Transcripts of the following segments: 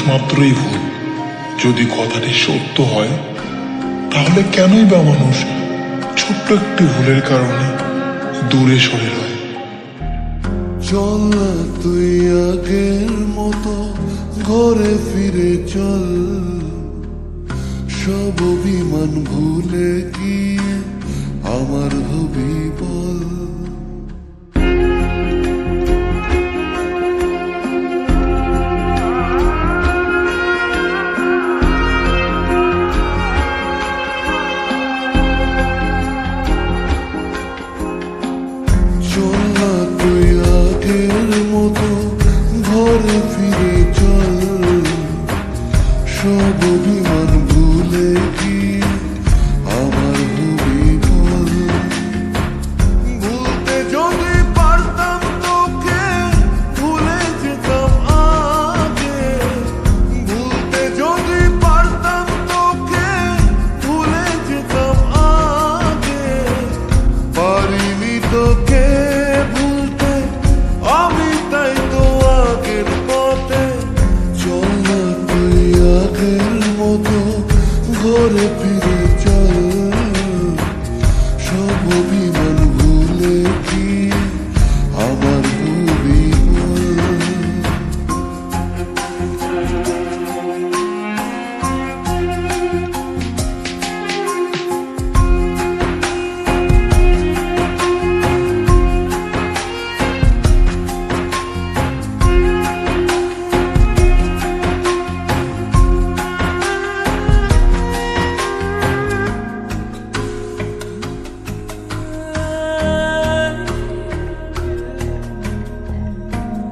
মাত্রই ভুল। যদি কথাটি সত্য হয় তাহলে কেনই বা মানুষ ছোট্ট একটি ভুলের কারণে দূরে সরে রয়? চল না তুই আগের মতো ঘরে ফিরে চল, সব অভিমান ভুলে গিয়ে আমার হবি বল। চল না তুই আগের মতো ঘরে ফিরে চল, সব অভিমান ভুলে গিয়ে আমার হবি বল। ভুলতে যদি পারতাম তোকে ভুলে যেতাম আগে, ভুলতে যদি পারতাম তোকে ভুলে যেতাম আগে। পারিনি তোকে ভুলতে আমি, তাই তো আগের পথে। চল না তুই আগের মতো ঘরে ফিরে চল, সব অভিমান ভুলে গিয়ে আমার হবি বল।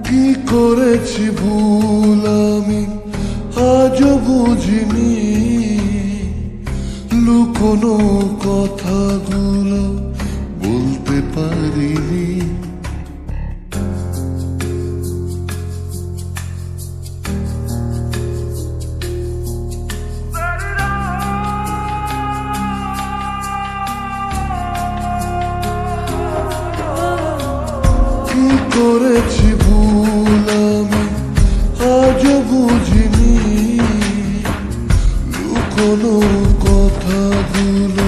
কি করেছি ভুল আমি আজও বুঝিনি, লুকোনো কথাগুলো বলতে পারিনি। কি করেছি ভুল আমি আজও বুঝিনি, লুকোনো কথাগুলো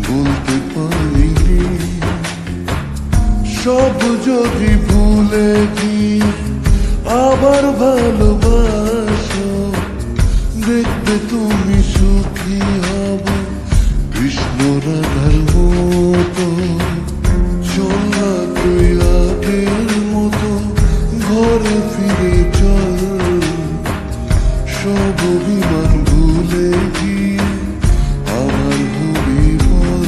বলতে পারিনি। সব যদি ভুলে গিয়ে আবার ভালোবাসো, দেখবে তুমি সুখী হব কৃষ্ণ রাধার মতো। চল না তুই আগের মতো ঘরে ফিরে চল, সব অভিমান ভুলে গিয়ে আমার হবি বল।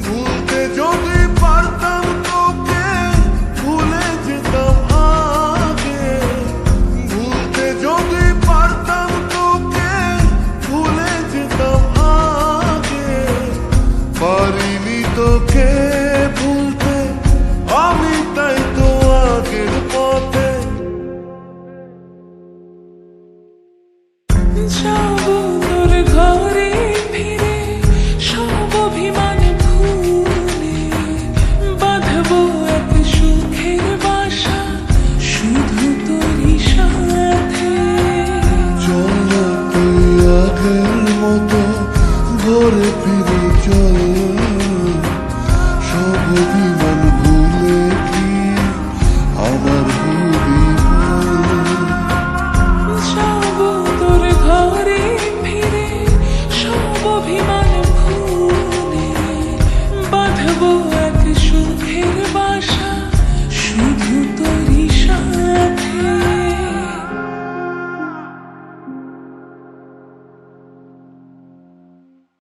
ভুলতে যদি পারতাম তোকে ভুলে যেতাম আগে, ভুলতে যদি পারতাম তোকে ভুলে যেতাম আগে। পারিনি তোকে ভুলতে আমি, তাই তো আগের পথে। যাব